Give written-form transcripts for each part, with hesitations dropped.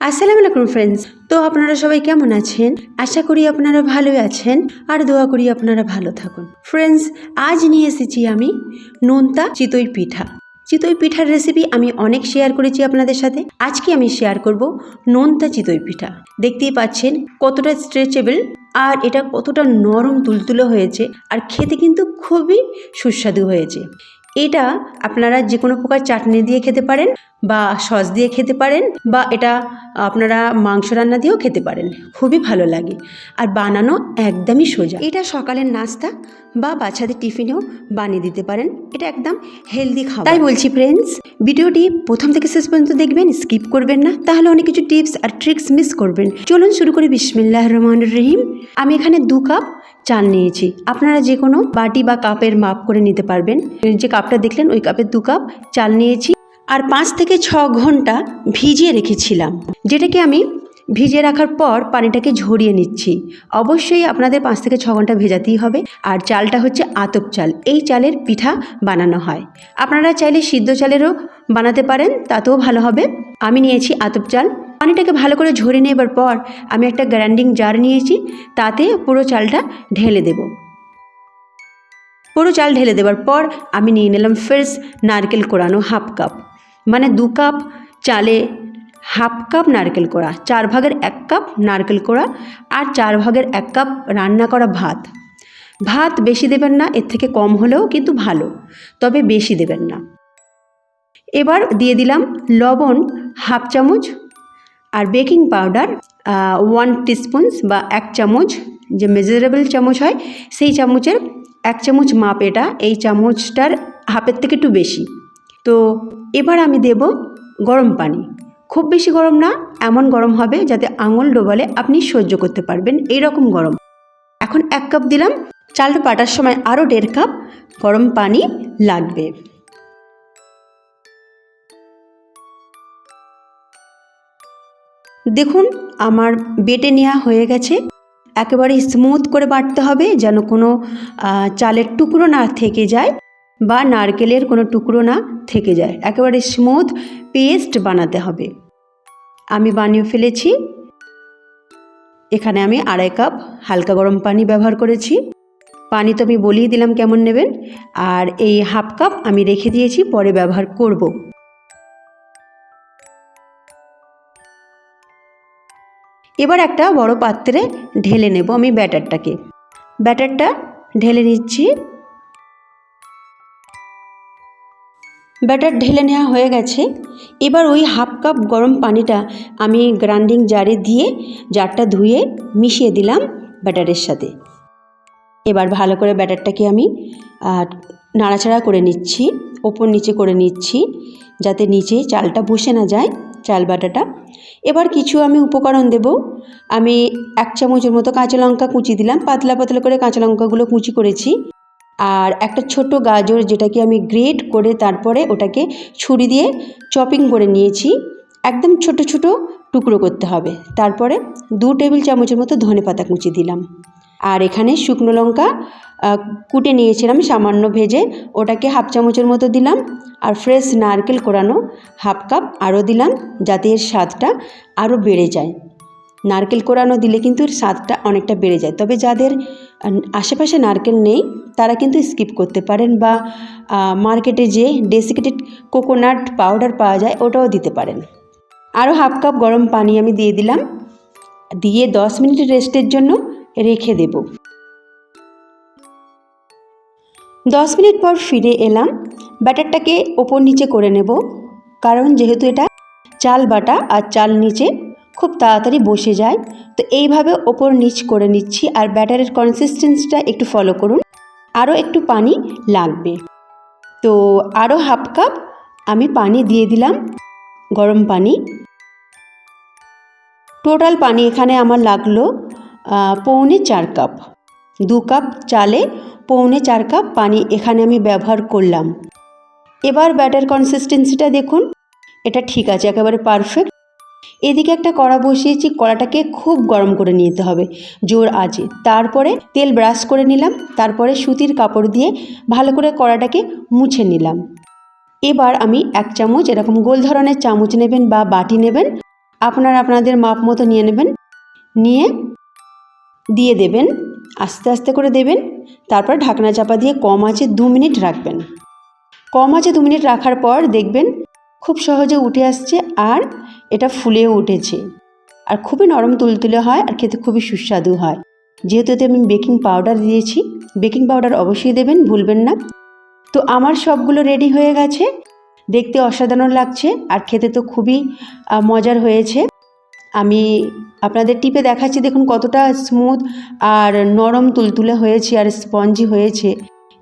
আসসালামু আলাইকুম ফ্রেন্ডস। তো আপনারা সবাই কেমন আছেন? আশা করি আপনারা ভালোই আছেন আর দোয়া করি আপনারা ভালো থাকুন। ফ্রেন্ডস, আজ নিয়ে এসেছি আমি নোনতা চিতই পিঠা। চিতই পিঠার রেসিপি আমি অনেক শেয়ার করেছি আপনাদের সাথে। আজকে আমি শেয়ার করব নোনতা চিতই পিঠা। দেখতেই পাচ্ছেন কতটা স্ট্রেচেবল আর এটা কতটা নরম তুলতুলে হয়েছে, আর খেতে কিন্তু খুবই সুস্বাদু হয়েছে। এটা আপনারা যে কোনো প্রকার চাটনি দিয়ে খেতে পারেন, বা সস দিয়ে খেতে পারেন, বা এটা আপনারা মাংস রান্না দিয়েও খেতে পারেন। খুবই ভালো লাগে আর বানানো একদমই সোজা। এটা সকালের নাস্তা বা বাচ্চাদের টিফিনেও বানিয়ে দিতে পারেন। এটা একদম হেলদি খাবার। তাই বলছি ফ্রেন্ডস, ভিডিওটি প্রথম থেকে শেষ পর্যন্ত দেখবেন, স্কিপ করবেন না, তাহলে অনেক কিছু টিপস আর ট্রিক্স মিস করবেন। চলুন শুরু করি। বিসমিল্লাহির রহমানির রহিম। আমি এখানে 2 কাপ চাল নিয়েছি। আপনারা যে কোনো বাটি বা কাপের মাপ করে নিতে পারবেন। যে কাপটা দেখলেন ওই কাপের 2 কাপ চাল নিয়েছি। আর 5 থেকে 6 ঘন্টা ভিজিয়ে রেখেছিলাম, যেটাকে আমি ভিজিয়ে রাখার পর পানিটাকে ঝরিয়ে নিচ্ছি। অবশ্যই আপনাদের 5 থেকে 6 ঘন্টা ভেজাতেই হবে। আর চালটা হচ্ছে আতপ চাল, এই চালের পিঠা বানানো হয়। আপনারা চাইলে সিদ্ধ চালেরও বানাতে পারেন, তাতেও ভালো হবে। আমি নিয়েছি আতপ চাল। পানিটাকে ভালো করে ঝরিয়ে নেবার পর আমি একটা গ্রাইন্ডিং জার নিয়েছি, তাতে পুরো চালটা ঢেলে দেব। পুরো চাল ঢেলে দেওয়ার পর আমি নিয়ে নিলাম ফ্রেশ নারকেল কোড়ানো 1/2 কাপ। মানে 2 কাপ চালে 1/2 কাপ নারকেল কোড়া, 4 ভাগের 1 কাপ নারকেল কোড়া, আর 4 ভাগের 1 কাপ রান্না করা ভাত। ভাত বেশি দেবেন না, এর থেকে কম হলেও কিন্তু ভালো, তবে বেশি দেবেন না। এবার দিয়ে দিলাম লবণ 1/2 চামচ, আর বেকিং পাউডার 1 টিস্পুন বা 1 চামচ, যে মেজারেবল চামচ হয় সেই চামচের 1 চামচ মাপ এটা। এই চামচটার হাফের থেকে একটু বেশি। তো এবার আমি দেব গরম পানি। খুব বেশি গরম না, এমন গরম হবে যাতে আঙুল ডোবালে আপনি সহ্য করতে পারবেন, এইরকম গরম। এখন 1 কাপ দিলাম। চালটা পাটার সময় আরও 1.5 কাপ গরম পানি লাগবে। দেখুন আমার বেটে নেওয়া হয়ে গেছে। একেবারে স্মুথ করে বাটতে হবে, যেন কোনো চালের টুকরো না থেকে যায় বা নারকেলের কোনো টুকরো না থেকে যায়। একেবারে স্মুথ পেস্ট বানাতে হবে। আমি বানিয়ে ফেলেছি। এখানে আমি 2.5 কাপ হালকা গরম পানি ব্যবহার করেছি। পানি তো আমি বলেই দিলাম কেমন নেবেন। আর এই 1/2 কাপ আমি রেখে দিয়েছি, পরে ব্যবহার করব। এবার একটা বড় পাত্রে ঢেলে নেব আমি ব্যাটারটাকে। ব্যাটারটা ঢেলে নিচ্ছি। ব্যাটার ঢেলে নেওয়া হয়ে গেছে। এবার ওই 1/2 কাপ গরম পানিটা আমি গ্রাইন্ডিং জারে দিয়ে জারটা ধুয়ে মিশিয়ে দিলাম ব্যাটারের সাথে। এবার ভালো করে ব্যাটারটাকে আমি নাড়াচাড়া করে নিচ্ছি, ওপর নিচে করে নিচ্ছি, যাতে নিচে চালটা বসে না যায়, চাল বাটাটা। এবার কিছু আমি উপকরণ দেব। আমি 1 চামচের মতো কাঁচা লঙ্কা কুচি দিলাম, পাতলা পাতলা করে কাঁচা লঙ্কাগুলো কুচি করেছি। আর একটা ছোট গাজর, যেটাকে আমি গ্রেট করে তারপরে ওটাকে ছুরি দিয়ে চপিং করে নিয়েছি। একদম ছোট ছোট টুকরো করতে হবে। তারপরে 2 টেবিল চামচের মতো ধনেপাতা কুচি দিলাম। আর এখানে শুকনো লঙ্কা কুটে নিয়েছিলাম সামান্য ভেজে, ওটাকে 1/2 চামচের মতো দিলাম। আর ফ্রেশ নারকেল কোড়ানো 1/2 কাপ আরও দিলাম, যাতে এর স্বাদটা আরও বেড়ে যায়। নারকেল কোড়ানো দিলে কিন্তু এর স্বাদটা অনেকটা বেড়ে যায়। তবে যাদের আশেপাশে নারকেল নেই তারা কিন্তু স্কিপ করতে পারেন, বা মার্কেটে যে ডেসিকেটেড কোকোনাট পাউডার পাওয়া যায় ওটাও দিতে পারেন। আরও 1/2 কাপ গরম পানি আমি দিয়ে দিলাম, দিয়ে 10 মিনিট রেস্টের জন্য রেখে দেব। 10 মিনিট পর ফিরে এলাম। ব্যাটারটাকে ওপর নিচে করে নেব, কারণ যেহেতু এটা চাল বাটা আর চাল নিচে খুব তাড়াতাড়ি বসে যায়। তো এইভাবে ওপর নিচ করে নিচ্ছি। আর ব্যাটারের কনসিস্টেন্সিটা একটু ফলো করুন, আরও একটু পানি লাগবে। তো আরও 1/2 কাপ আমি পানি দিয়ে দিলাম, গরম পানি। টোটাল পানি এখানে আমার লাগলো 4.25 কাপ। 2 কাপ চালে 4.25 কাপ পানি এখানে আমি ব্যবহার করলাম। এবার ব্যাটার কনসিস্টেন্সিটা দেখুন, এটা ঠিক আছে, একেবারে পারফেক্ট। এদিকে একটা কড়া বসিয়েছি, কড়াটাকে খুব গরম করে নিতে হবে জোর আঁচে। তারপরে তেল ব্রাশ করে নিলাম, তারপরে সুতির কাপড় দিয়ে ভালো করে কড়াটাকে মুছে নিলাম। এবার আমি 1 চামচ, এরকম গোল ধরনের চামচ নেবেন বা বাটি নেবেন, আপনারা আপনাদের মাপ মতো নিয়ে নেবেন, নিয়ে দিয়ে দেবেন, আস্তে আস্তে করে দেবেন। তারপর ঢাকনা চাপা দিয়ে কম আঁচে 2 মিনিট রাখবেন। কম আঁচে 2 মিনিট রাখার পর দেখবেন খুব সহজে উঠে আসছে আর এটা ফুলেও উঠেছে আর খুবই নরম তুলতুলে হয় আর খেতে খুবই সুস্বাদু হয়। যেহেতু এতে আমি বেকিং পাউডার দিয়েছি, বেকিং পাউডার অবশ্যই দেবেন, ভুলবেন না। তো আমার সবগুলো রেডি হয়ে গেছে, দেখতে অসাধারণ লাগছে আর খেতে তো খুবই মজার হয়েছে। আমি আপনাদের টিপে দেখাচ্ছি, দেখুন কতটা স্মুথ আর নরম তুলতুলে হয়েছে আর স্পঞ্জি হয়েছে।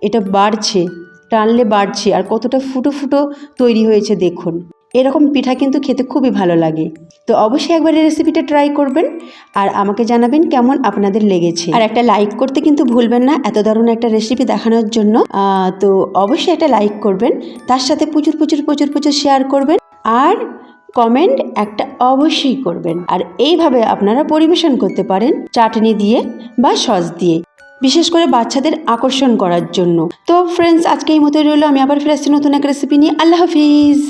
এটা বাড়ছে, টানলে বাড়ছে আর কতটা ফুটো ফুটো তৈরি হয়েছে দেখুন। এরকম পিঠা কিন্তু খেতে খুবই ভালো লাগে। তো অবশ্যই একবার এই রেসিপিটা ট্রাই করবেন আর আমাকে জানাবেন কেমন আপনাদের লেগেছে। আর একটা লাইক করতে কিন্তু ভুলবেন না, এত দারুণ একটা রেসিপি দেখানোর জন্য। তো অবশ্যই একটা লাইক করবেন, তার সাথে প্রচুর প্রচুর প্রচুর প্রচুর শেয়ার করবেন আর কমেন্ট একটা অবশ্যই করবেন। আর এইভাবে আপনারা পরিবেশন করতে পারেন চাটনি দিয়ে বা সস দিয়ে, বিশেষ করে বাচ্চাদের আকর্ষণ করার জন্য। তো ফ্রেন্ডস, আজকে এই মতোই রইলো। আমি আবার ফিরে আসছি নতুন এক রেসিপি নিয়ে। আল্লাহ হাফিজ।